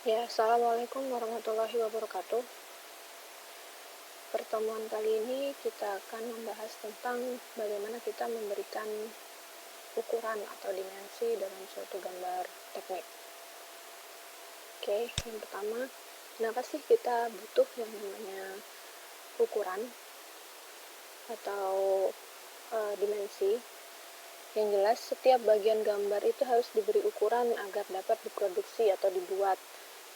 Ya, Assalamualaikum warahmatullahi wabarakatuh. Pertemuan kali ini kita akan membahas tentang bagaimana kita memberikan ukuran atau dimensi dalam suatu gambar teknik. Oke, yang pertama, kenapa sih kita butuh yang namanya ukuran atau dimensi? Yang jelas, setiap bagian gambar itu harus diberi ukuran agar dapat diproduksi atau dibuat.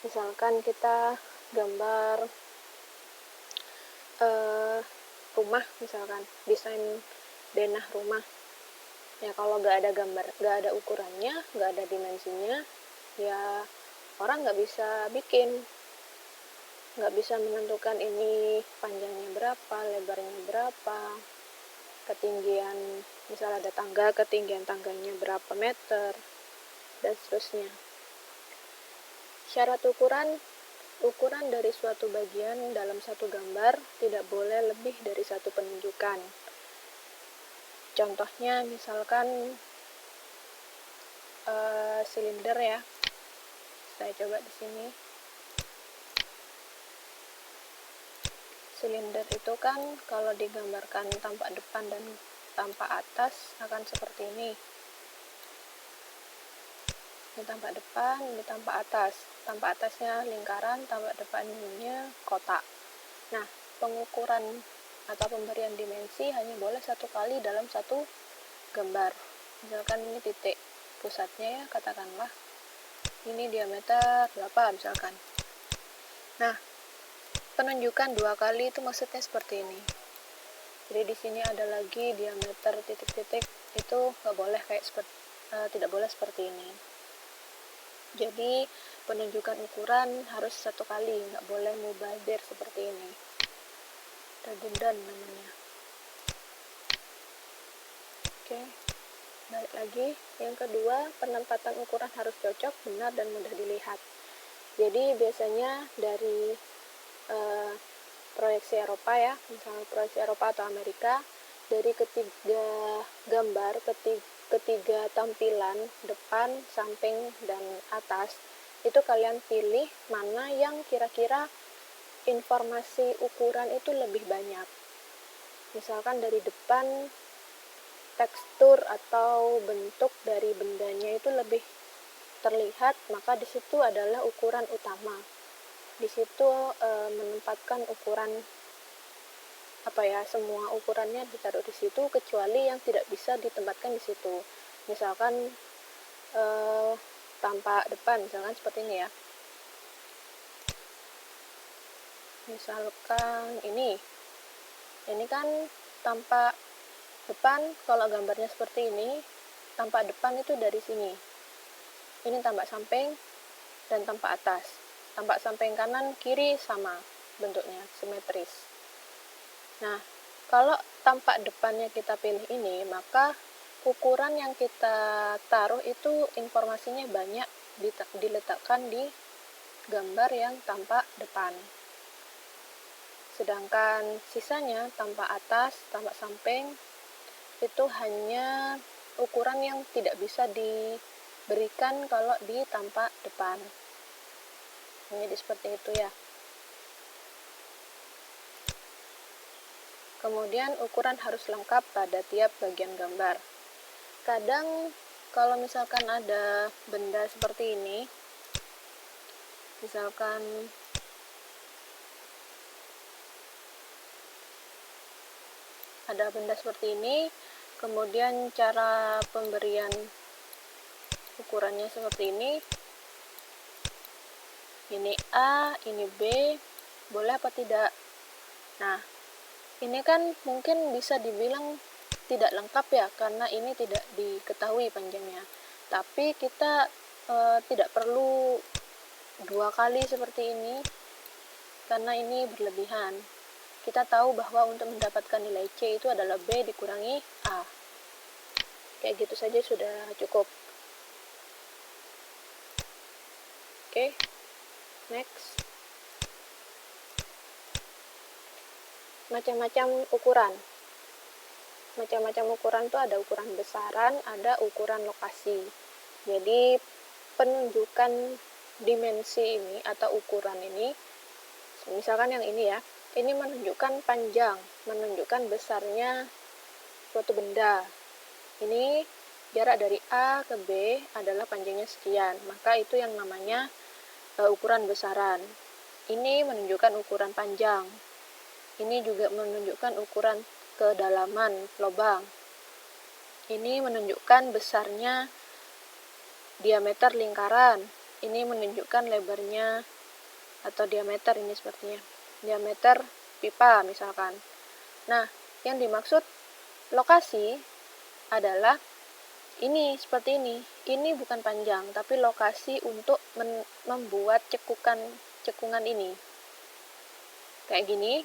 Misalkan kita gambar rumah, misalkan desain denah rumah, ya kalau nggak ada ukurannya, nggak ada dimensinya, ya orang nggak bisa bikin, nggak bisa menentukan ini panjangnya berapa, lebarnya berapa, ketinggian, misal ada tangga, ketinggian tangganya berapa meter, dan seterusnya. Syarat ukuran dari suatu bagian dalam satu gambar tidak boleh lebih dari satu penunjukan. Contohnya misalkan silinder ya. Saya coba di sini. Silinder itu kan kalau digambarkan tampak depan dan tampak atas akan seperti ini. Ini tampak depan, ini tampak atas. Tampak atasnya lingkaran, tampak depannya kotak. Nah, pengukuran atau pemberian dimensi hanya boleh satu kali dalam satu gambar. Misalkan ini titik pusatnya ya, katakanlah ini diameter berapa misalkan. Nah, penunjukan dua kali itu maksudnya seperti ini. Jadi di sini ada lagi diameter titik-titik, itu nggak boleh tidak boleh seperti ini. Jadi penunjukan ukuran harus satu kali, nggak boleh mubazir seperti ini. Redundan namanya. Oke, balik lagi. Yang kedua, penempatan ukuran harus cocok, benar, dan mudah dilihat. Jadi biasanya dari proyeksi Eropa ya, misalnya proyeksi Eropa atau Amerika, dari ketiga gambar, ketiga tampilan, depan, samping, dan atas, itu kalian pilih mana yang kira-kira informasi ukuran itu lebih banyak. Misalkan dari depan, tekstur atau bentuk dari bendanya itu lebih terlihat, maka di situ adalah ukuran utama. Di situ menempatkan ukuran semua ukurannya ditaruh di situ kecuali yang tidak bisa ditempatkan di situ. Misalkan tampak depan, misalkan seperti ini ya. Misalkan ini kan tampak depan, kalau gambarnya seperti ini, tampak depan itu dari sini. Ini tampak samping dan tampak atas. Tampak samping kanan kiri sama bentuknya, simetris. Nah, kalau tampak depannya kita pilih ini, maka ukuran yang kita taruh itu informasinya banyak diletakkan di gambar yang tampak depan. Sedangkan sisanya tampak atas, tampak samping, itu hanya ukuran yang tidak bisa diberikan kalau di tampak depan. Jadi seperti itu ya. Kemudian ukuran harus lengkap pada tiap bagian gambar. Kadang kalau misalkan ada benda seperti ini, misalkan ada benda seperti ini, kemudian cara pemberian ukurannya seperti ini A, ini B, boleh apa tidak? Nah, ini kan mungkin bisa dibilang tidak lengkap ya, karena ini tidak diketahui panjangnya. Tapi kita tidak perlu dua kali seperti ini, karena ini berlebihan. Kita tahu bahwa untuk mendapatkan nilai C itu adalah B dikurangi A. Kayak gitu saja sudah cukup. Oke, next. Macam-macam ukuran. Macam-macam ukuran itu ada ukuran besaran, ada ukuran lokasi. Jadi penunjukan dimensi ini atau ukuran ini, misalkan yang ini ya, ini menunjukkan panjang, menunjukkan besarnya suatu benda. Ini jarak dari A ke B adalah panjangnya sekian, maka itu yang namanya ukuran besaran. Ini menunjukkan ukuran panjang. Ini juga menunjukkan ukuran kedalaman lubang. Ini menunjukkan besarnya diameter lingkaran. Ini menunjukkan lebarnya atau diameter, ini sepertinya diameter pipa misalkan. Nah, yang dimaksud lokasi adalah ini, seperti ini. Ini bukan panjang, tapi lokasi untuk membuat cekungan ini. Kayak gini.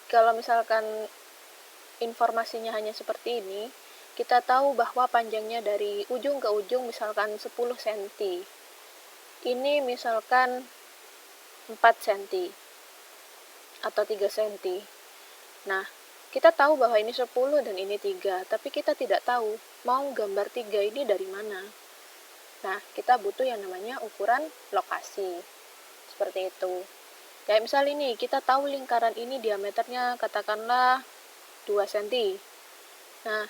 Kalau misalkan informasinya hanya seperti ini, kita tahu bahwa panjangnya dari ujung ke ujung misalkan 10 cm. Ini misalkan 4 cm atau 3 cm. Nah, kita tahu bahwa ini 10 dan ini 3, tapi kita tidak tahu mau gambar 3 ini dari mana. Nah, kita butuh yang namanya ukuran lokasi. Seperti itu. Kayak misal ini, kita tahu lingkaran ini diameternya katakanlah 2 cm. Nah,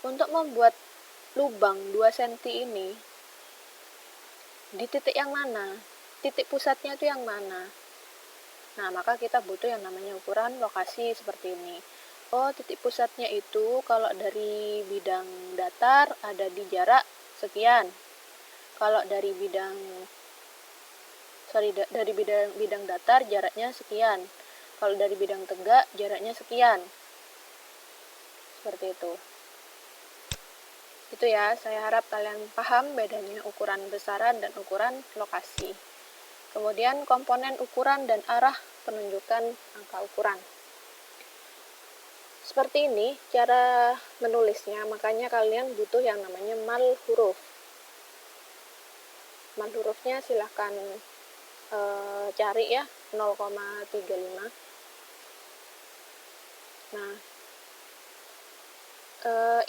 untuk membuat lubang 2 cm ini, di titik yang mana? Titik pusatnya itu yang mana? Nah, maka kita butuh yang namanya ukuran lokasi seperti ini. Oh, titik pusatnya itu kalau dari bidang datar ada di jarak sekian. Kalau dari bidang datar jaraknya sekian. Kalau dari bidang tegak jaraknya sekian. Seperti itu. Itu ya, saya harap kalian paham bedanya ukuran besaran dan ukuran lokasi. Kemudian komponen ukuran dan arah penunjukan angka ukuran. Seperti ini cara menulisnya, makanya kalian butuh yang namanya mal huruf. Mal hurufnya silahkan cari ya, 0,35. Nah,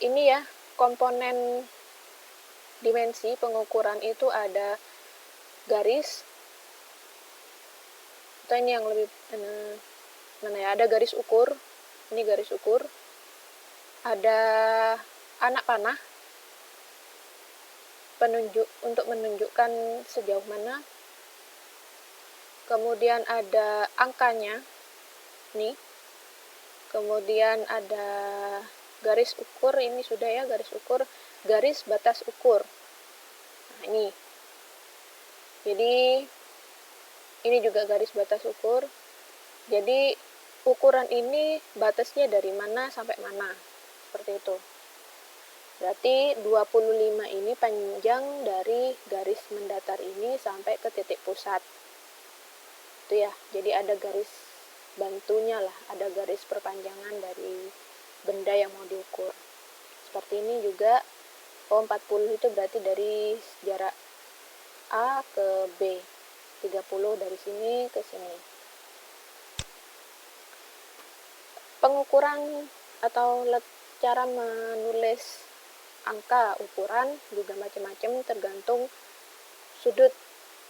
ini ya, komponen dimensi pengukuran itu ada garis, atau ini yang lebih mana ya, ada garis ukur, ini garis ukur, ada anak panah untuk menunjukkan sejauh mana, kemudian ada angkanya nih, kemudian ada garis ukur, ini sudah ya, garis ukur, garis batas ukur. Nah, ini. Jadi ini juga garis batas ukur. Jadi ukuran ini batasnya dari mana sampai mana. Seperti itu. Berarti 25 ini panjang dari garis mendatar ini sampai ke titik pusat. Itu ya. Jadi ada garis bantunya lah, ada garis perpanjangan dari benda yang mau diukur. Seperti ini juga, 40 itu berarti dari jarak A ke B, 30 dari sini ke sini. Pengukuran atau cara menulis angka ukuran juga macam-macam, tergantung sudut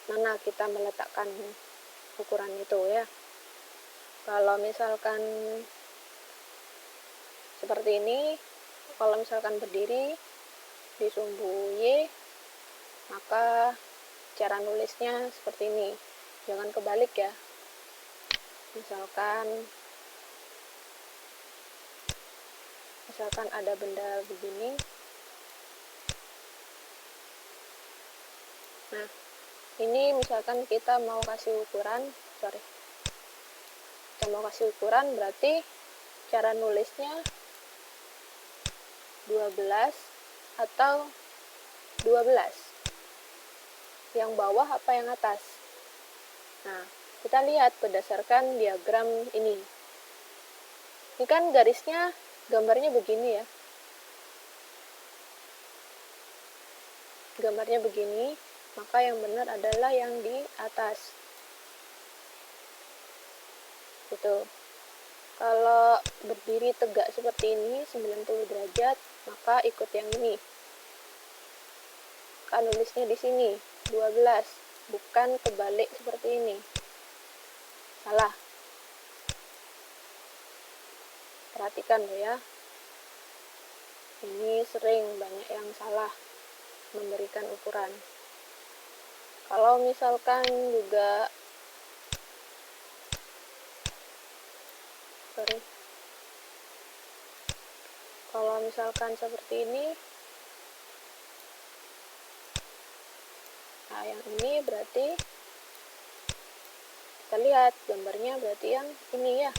mana kita meletakkan ukuran itu ya. Kalau misalkan seperti ini, kalau misalkan berdiri di sumbu Y, maka cara nulisnya seperti ini. Jangan kebalik ya. Misalkan ada benda begini. Nah, ini misalkan kita mau kasih ukuran, berarti cara nulisnya 12 atau 12. Yang bawah apa yang atas? Nah, kita lihat berdasarkan diagram ini. Ini kan garisnya, gambarnya begini ya. Gambarnya begini, maka yang benar adalah yang di atas. Gitu. Kalau berdiri tegak seperti ini 90 derajat, maka ikut yang ini. Kan nulisnya di sini 12. bukan kebalik seperti ini. Salah. Perhatikan loh ya. Ini sering banyak yang salah memberikan ukuran. Kalau misalkan juga kalau misalkan seperti ini, nah yang ini berarti kita lihat gambarnya berarti yang ini ya,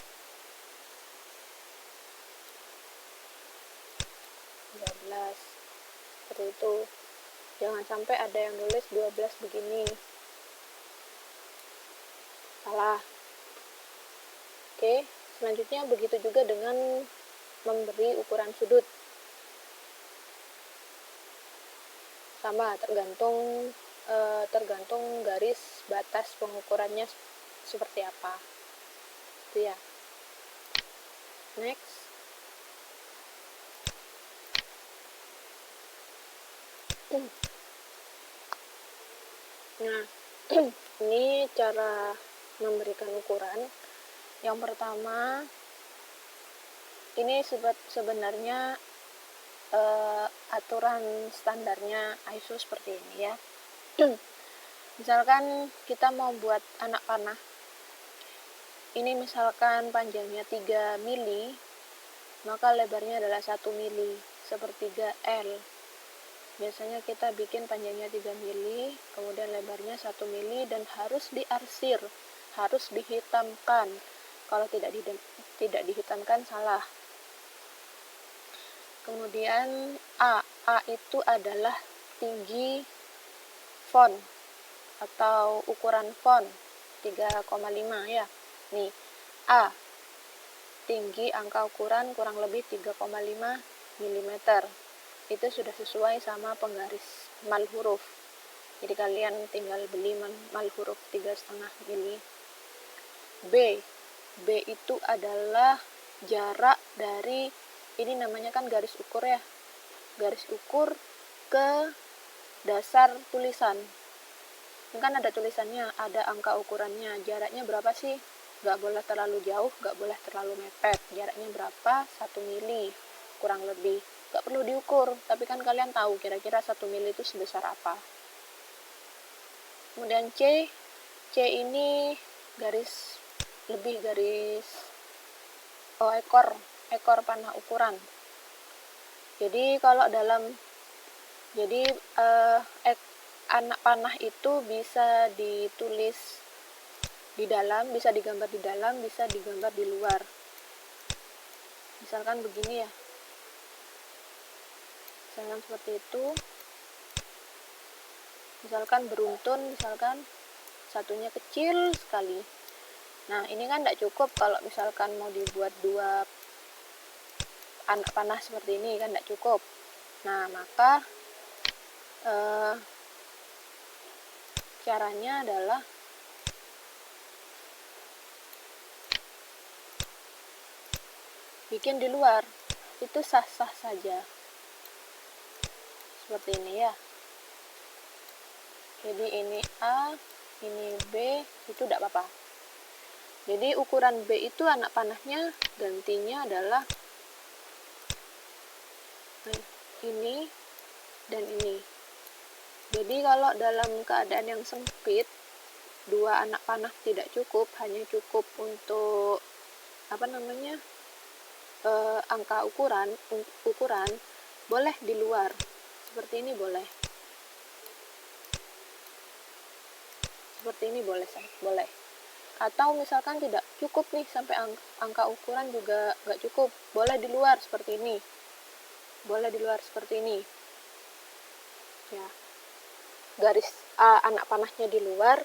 12 seperti itu. Jangan sampai ada yang nulis 12 begini, salah. Oke, selanjutnya begitu juga dengan memberi ukuran sudut. Sama, tergantung garis batas pengukurannya seperti apa. Itu ya. Next. Nah, ini cara memberikan ukuran. Yang pertama, ini sebenarnya aturan standarnya ISO seperti ini ya. Misalkan kita mau buat anak panah. Ini misalkan panjangnya 3 mili, maka lebarnya adalah 1 mili, sepertiga L. Biasanya kita bikin panjangnya 3 mili, kemudian lebarnya 1 mili, dan harus diarsir, harus dihitamkan. Kalau tidak dihitamkan salah. Kemudian A itu adalah tinggi font atau ukuran font 3,5 ya. Nih, A tinggi angka ukuran kurang lebih 3,5 mm. Itu sudah sesuai sama penggaris mal huruf. Jadi kalian tinggal beli mal huruf 3,5 mili. B itu adalah jarak dari, ini namanya kan garis ukur ya, garis ukur ke dasar tulisan. Ini kan ada tulisannya, ada angka ukurannya, jaraknya berapa sih? Gak boleh terlalu jauh, gak boleh terlalu mepet. Jaraknya berapa? 1 mili kurang lebih. Gak perlu diukur, tapi kan kalian tahu kira-kira 1 mili itu sebesar apa. Kemudian C ini garis ekor panah ukuran. Jadi kalau anak panah itu bisa ditulis di dalam, bisa digambar di dalam, bisa digambar di luar. Misalkan begini ya. Misalkan seperti itu. Misalkan beruntun, misalkan satunya kecil sekali. Nah, ini kan tidak cukup kalau misalkan mau dibuat 2 anak panah seperti ini, kan tidak cukup. Nah, maka caranya adalah bikin di luar. Itu sah-sah saja. Seperti ini ya. Jadi ini A, ini B, itu tidak apa-apa. Jadi ukuran B itu anak panahnya gantinya adalah ini dan ini. Jadi kalau dalam keadaan yang sempit, 2 anak panah tidak cukup, hanya cukup untuk angka ukuran, boleh di luar. Seperti ini boleh. Seperti ini boleh. Atau misalkan tidak cukup nih sampai angka ukuran juga nggak cukup, boleh di luar seperti ini. Ya. Garis anak panahnya di luar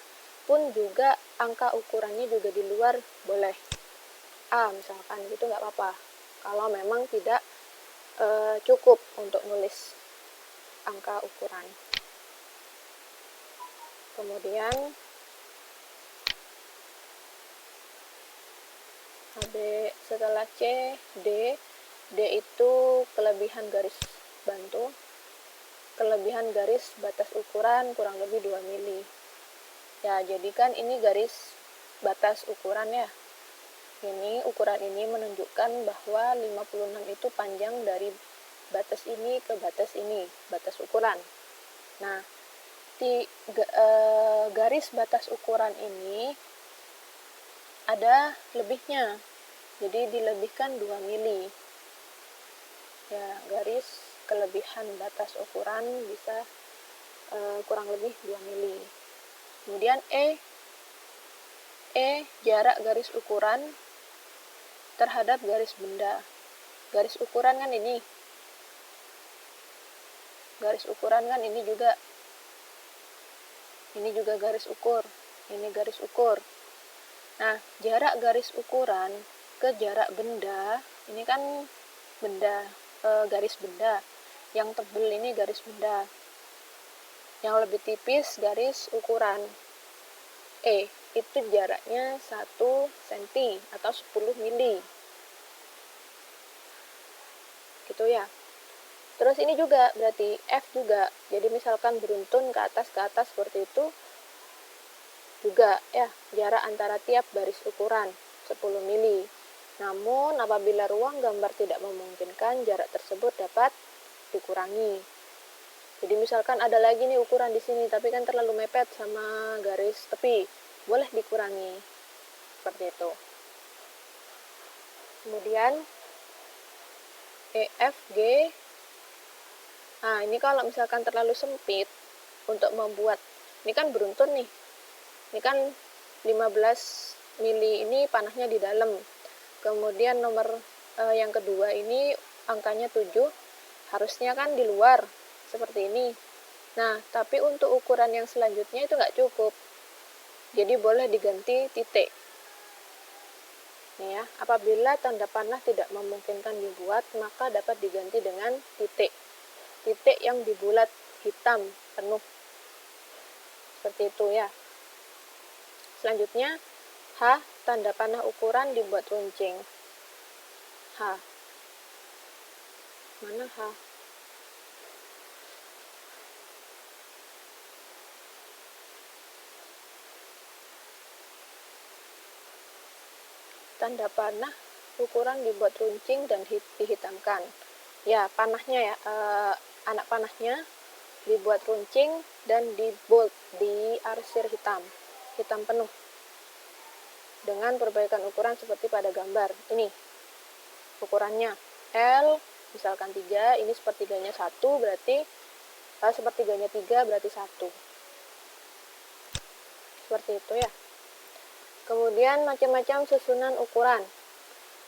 pun juga angka ukurannya juga di luar boleh. A misalkan gitu nggak apa-apa. Kalau memang tidak cukup untuk nulis angka ukuran. Kemudian setelah C, D itu kelebihan garis bantu, kelebihan garis batas ukuran kurang lebih 2 mili. Ya, jadi kan ini garis batas ukuran ya. Ini ukuran ini menunjukkan bahwa 56 itu panjang dari batas ini ke batas ini, batas ukuran. Nah, di garis batas ukuran ini ada lebihnya, jadi dilebihkan 2 mili. Ya, garis kelebihan batas ukuran bisa kurang lebih 2 mili. Kemudian E jarak garis ukuran terhadap garis benda. Garis ukuran kan ini. Garis ukuran kan ini juga. Ini juga garis ukur. Ini garis ukur. Nah, jarak garis ukuran ke jarak benda, ini kan benda, garis benda. Yang tebal ini garis benda. Yang lebih tipis garis ukuran E, itu jaraknya 1 cm atau 10 mili. Gitu ya. Terus ini juga berarti F juga. Jadi misalkan beruntun ke atas seperti itu juga ya, jarak antara tiap garis ukuran 10 mili. Namun apabila ruang gambar tidak memungkinkan, jarak tersebut dapat dikurangi. Jadi misalkan ada lagi nih ukuran di sini, tapi kan terlalu mepet sama garis tepi, boleh dikurangi. Seperti itu. Kemudian EFG. Nah, ini kalau misalkan terlalu sempit untuk membuat, ini kan beruntun nih. Ini kan 15 mili ini panahnya di dalam. Kemudian nomor yang kedua ini angkanya 7, harusnya kan di luar seperti ini. Nah, tapi untuk ukuran yang selanjutnya itu nggak cukup. Jadi boleh diganti titik. Nih ya, apabila tanda panah tidak memungkinkan dibuat, maka dapat diganti dengan titik. Titik yang dibulat hitam penuh. Seperti itu ya. Selanjutnya, H, tanda panah ukuran dibuat runcing. H. Mana H? Tanda panah ukuran dibuat runcing dan dihitamkan. Ya, panahnya ya, anak panahnya dibuat runcing dan dibold, diarsir hitam penuh. Dengan perbaikan ukuran seperti pada gambar. Ini ukurannya L, misalkan 3, ini sepertiganya 1, berarti sepertiganya 3 berarti 1. Seperti itu ya. Kemudian macam-macam susunan ukuran.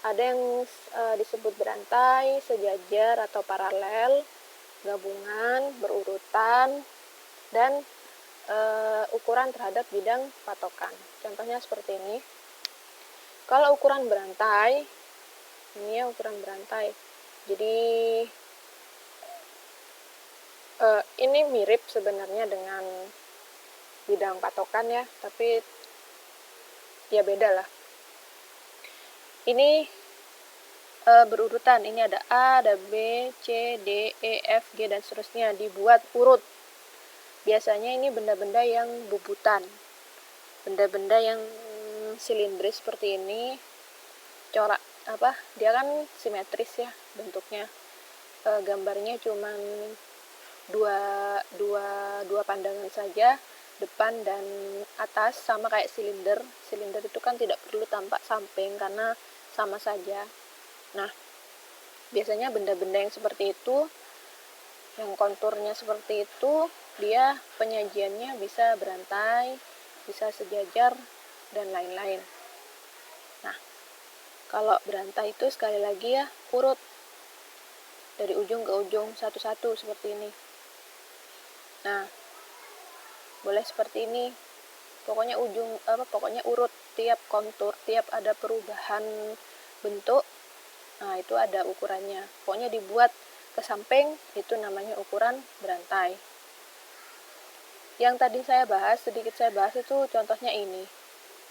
Ada yang disebut berantai, sejajar atau paralel, gabungan, berurutan, dan ukuran terhadap bidang patokan. Contohnya seperti ini. Kalau ukuran berantai, ini ya ukuran berantai. Jadi ini mirip sebenarnya dengan bidang patokan ya, tapi ya beda lah. Ini berurutan, ini ada A, ada B, C, D, E, F, G, dan seterusnya, dibuat urut. Biasanya ini benda-benda yang bubutan, benda-benda yang silindris seperti ini, corak dia kan simetris ya bentuknya, gambarnya cuman dua pandangan saja, depan dan atas, sama kayak silinder itu kan tidak perlu tampak samping karena sama saja. Nah, biasanya benda-benda yang seperti itu, yang konturnya seperti itu, dia penyajiannya bisa berantai, bisa sejajar, dan lain-lain. Nah, kalau berantai itu sekali lagi ya, urut dari ujung ke ujung satu-satu seperti ini. Nah, boleh seperti ini. Pokoknya pokoknya urut, tiap kontur, tiap ada perubahan bentuk, nah itu ada ukurannya. Pokoknya dibuat ke samping, itu namanya ukuran berantai. Yang tadi sedikit saya bahas itu contohnya ini.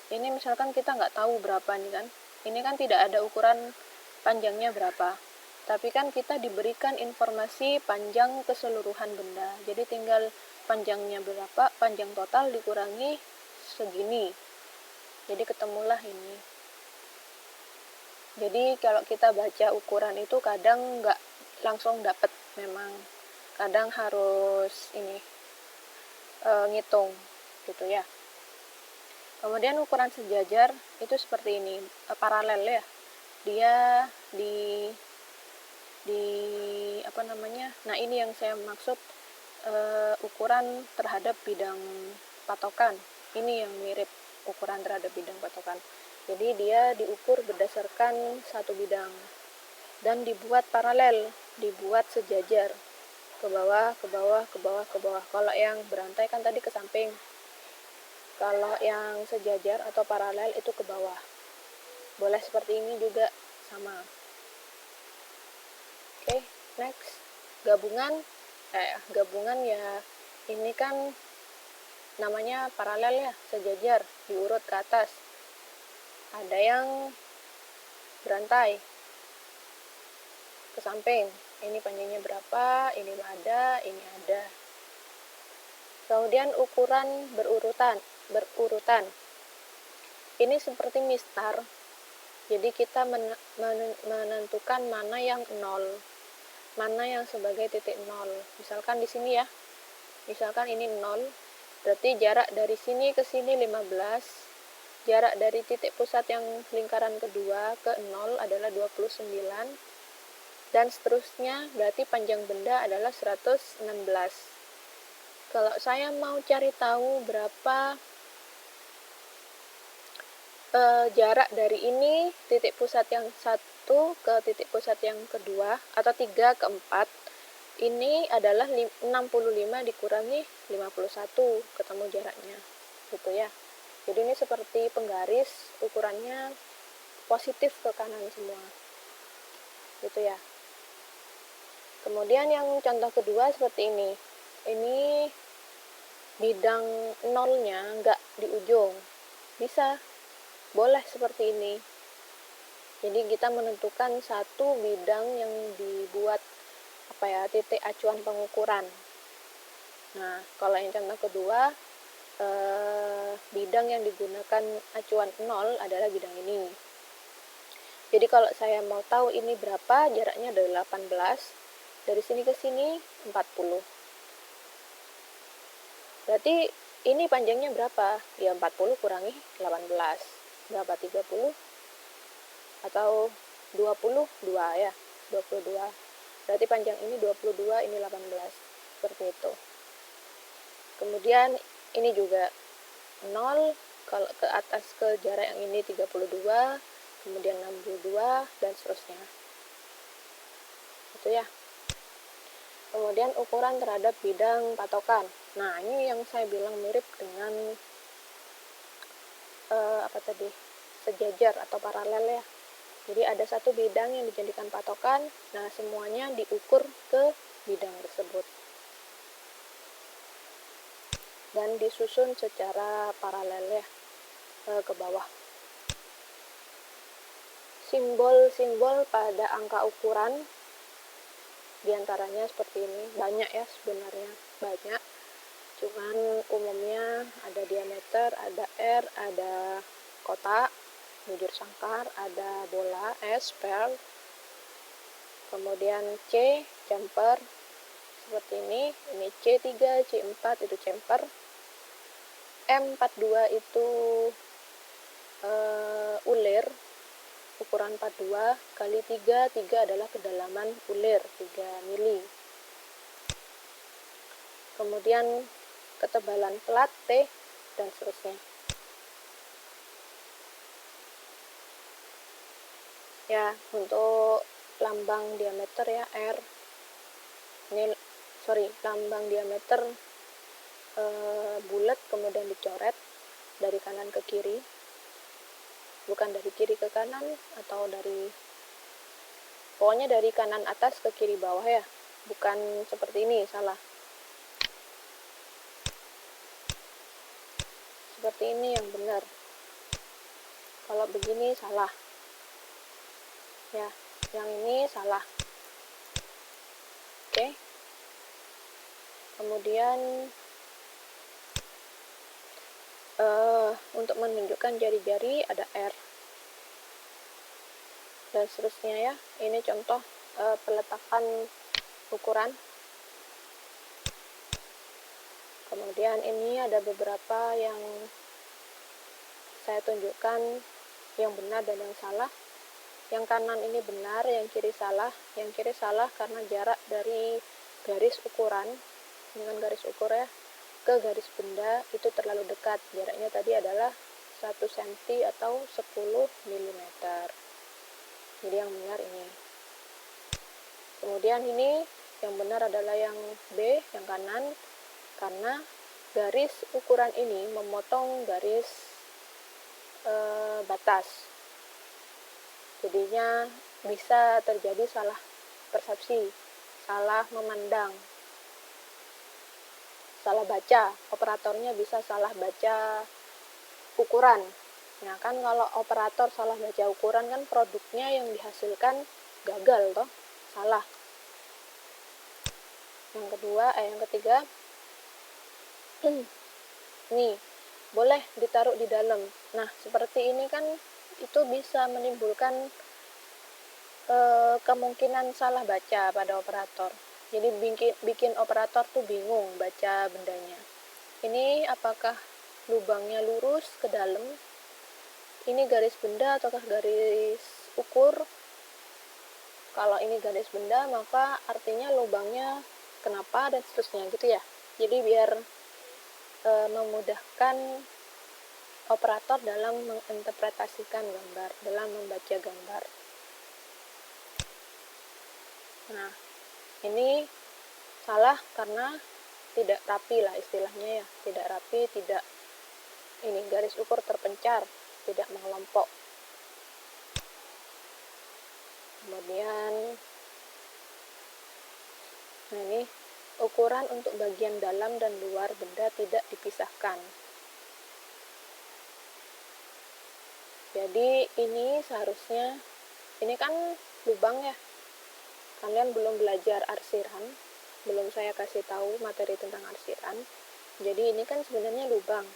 Ini misalkan kita nggak tahu berapa nih kan. Ini kan tidak ada ukuran panjangnya berapa. Tapi kan kita diberikan informasi panjang keseluruhan benda. Jadi tinggal panjangnya berapa, panjang total dikurangi segini. Jadi ketemulah ini. Jadi kalau kita baca ukuran itu kadang nggak langsung dapat, memang kadang harus ini ngitung gitu ya. Kemudian ukuran sejajar itu seperti ini, paralel ya. Dia di apa namanya? Nah, ini yang saya maksud ukuran terhadap bidang patokan. Ini yang mirip ukuran terhadap bidang patokan. Jadi dia diukur berdasarkan satu bidang dan dibuat paralel, dibuat sejajar, ke bawah, ke bawah, ke bawah, ke bawah. Kalau yang berantai kan tadi ke samping. Kalau yang sejajar atau paralel itu ke bawah. Boleh seperti ini juga, sama. Oke, next. Gabungan ya, ini kan namanya paralel ya, sejajar, diurut ke atas. Ada yang berantai ke samping. Ini panjangnya berapa, ini ada, ini ada. Kemudian ukuran berurutan. Ini seperti mistar. Jadi kita menentukan mana yang 0, mana yang sebagai titik 0. Misalkan di sini ya. Misalkan ini 0, berarti jarak dari sini ke sini 15. Jarak dari titik pusat yang lingkaran kedua ke 0 adalah 29. Dan seterusnya, berarti panjang benda adalah 116. Kalau saya mau cari tahu berapa jarak dari ini, titik pusat yang 1 ke titik pusat yang kedua, atau 3 ke 4, ini adalah 65 dikurangi 51, ketemu jaraknya, gitu ya. Jadi ini seperti penggaris, ukurannya positif ke kanan semua, gitu ya. Kemudian yang contoh kedua seperti ini. Ini bidang nolnya nggak di ujung. Bisa, boleh seperti ini. Jadi kita menentukan satu bidang yang dibuat titik acuan pengukuran. Nah, kalau yang contoh kedua, bidang yang digunakan acuan 0 adalah bidang ini. Jadi kalau saya mau tahu ini berapa, jaraknya adalah 18. Dari sini ke sini 40. Berarti ini panjangnya berapa? Ya 40 kurangi 18. Berapa? 30? Atau 22 ya? 22. Berarti panjang ini 22, ini 18. Seperti itu. Kemudian ini juga 0, kalau ke atas ke jarak yang ini 32, kemudian 62, dan seterusnya. Itu ya. Kemudian ukuran terhadap bidang patokan. Nah, ini yang saya bilang mirip dengan sejajar atau paralel ya. Jadi ada satu bidang yang dijadikan patokan, nah semuanya diukur ke bidang tersebut. Dan disusun secara paralel ya, ke bawah. Simbol-simbol pada angka ukuran diantaranya seperti ini, banyak ya sebenarnya, banyak. Cuman umumnya ada diameter, ada R, ada kotak, bujur sangkar, ada bola, S, pearl, kemudian C, chamfer, seperti ini C3, C4 itu chamfer, M42 itu ulir, ukuran 42 kali 3 adalah kedalaman ulir 3 mili. Kemudian ketebalan plat T, dan seterusnya. Ya, untuk lambang diameter ya, R. Ini, lambang diameter bulat, kemudian dicoret dari kanan ke kiri. Bukan dari kiri ke kanan, atau pokoknya dari kanan atas ke kiri bawah ya. Bukan seperti ini, salah. Seperti ini yang benar. Kalau begini salah. Ya, yang ini salah. Oke. Kemudian untuk menunjukkan jari-jari ada R dan seterusnya ya. Ini contoh peletakan ukuran. Kemudian ini ada beberapa yang saya tunjukkan yang benar dan yang salah. Yang kanan ini benar, yang kiri salah. Yang kiri salah karena jarak dari garis ukuran, dengan garis ukur ya, ke garis benda itu terlalu dekat. Jaraknya tadi adalah 1 cm atau 10 mm. Jadi yang benar ini. Kemudian ini yang benar adalah yang B, yang kanan, karena garis ukuran ini memotong garis batas. Jadinya bisa terjadi salah persepsi, salah memandang, salah baca. Operatornya bisa salah baca ukuran. Nah kan kalau operator salah baca ukuran kan produknya yang dihasilkan gagal toh, salah. Yang ketiga nih, boleh ditaruh di dalam. Nah seperti ini kan itu bisa menimbulkan kemungkinan salah baca pada operator. Jadi bikin operator tuh bingung baca bendanya. Ini apakah lubangnya lurus ke dalam? Ini garis benda ataukah garis ukur? Kalau ini garis benda maka artinya lubangnya kenapa dan seterusnya gitu ya. Jadi biar memudahkan operator dalam menginterpretasikan gambar, dalam membaca gambar. Nah, ini salah karena tidak rapi lah istilahnya ya, tidak rapi, tidak ini garis ukur terpencar, tidak mengelompok. Kemudian nah ini ukuran untuk bagian dalam dan luar benda tidak dipisahkan. Jadi ini seharusnya, ini kan lubang ya, kalian belum belajar arsiran, belum saya kasih tahu materi tentang arsiran. Jadi ini kan sebenarnya lubang,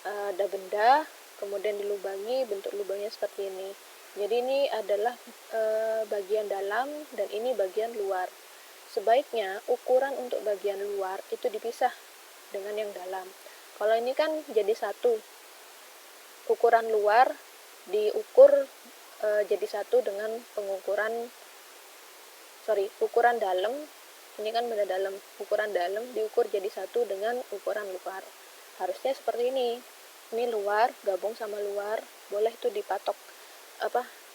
ada benda kemudian dilubangi, bentuk lubangnya seperti ini. Jadi ini adalah bagian dalam dan ini bagian luar. Sebaiknya ukuran untuk bagian luar itu dipisah dengan yang dalam. Kalau ini kan jadi satu, ukuran luar diukur jadi satu dengan ukuran dalam. Ini kan benda dalam, ukuran dalam diukur jadi satu dengan ukuran luar. Harusnya seperti ini. Ini luar gabung sama luar, boleh tuh dipatok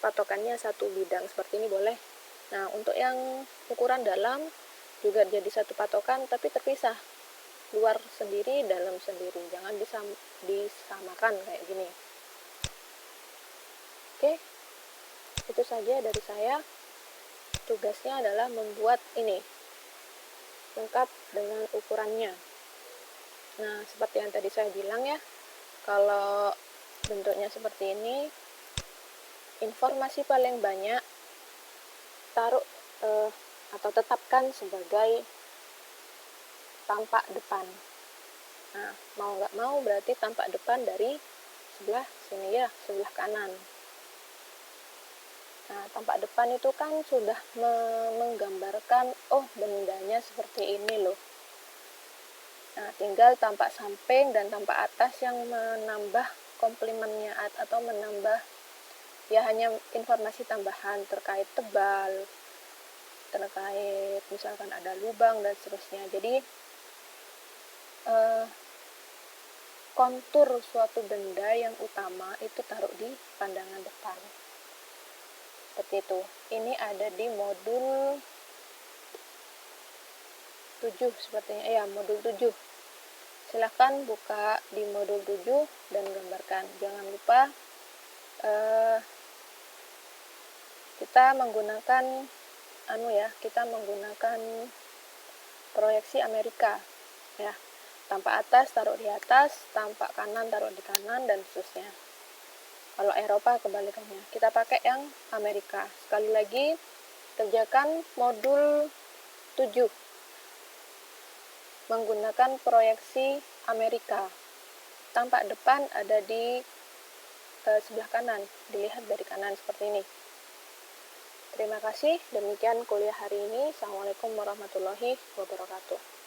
patokannya satu bidang seperti ini boleh. Nah untuk yang ukuran dalam juga jadi satu patokan tapi terpisah, luar sendiri dalam sendiri, jangan disamakan kayak gini. Oke, itu saja dari saya. Tugasnya adalah membuat ini lengkap dengan ukurannya. Nah seperti yang tadi saya bilang ya, kalau bentuknya seperti ini, informasi paling banyak taruh atau tetapkan sebagai tampak depan. Nah, mau nggak mau berarti tampak depan dari sebelah sini ya, sebelah kanan. Nah, tampak depan itu kan sudah menggambarkan, oh bendanya seperti ini loh. Nah, tinggal tampak samping dan tampak atas yang menambah komplimennya atau menambah ya hanya informasi tambahan terkait tebal, terkait misalkan ada lubang dan seterusnya. Jadi kontur suatu benda yang utama itu taruh di pandangan depan. Seperti itu. Ini ada di modul 7 sepertinya. Ya, modul 7. Silahkan buka di modul 7 dan gambarkan. Jangan lupa kita menggunakan kita menggunakan proyeksi Amerika ya. Tampak atas taruh di atas, tampak kanan taruh di kanan dan seterusnya. Kalau Eropa kebalikannya. Kita pakai yang Amerika. Sekali lagi kerjakan modul 7 menggunakan proyeksi Amerika. tampak depan ada di sebelah kanan, dilihat dari kanan seperti ini. Terima kasih, demikian kuliah hari ini. Assalamualaikum warahmatullahi wabarakatuh.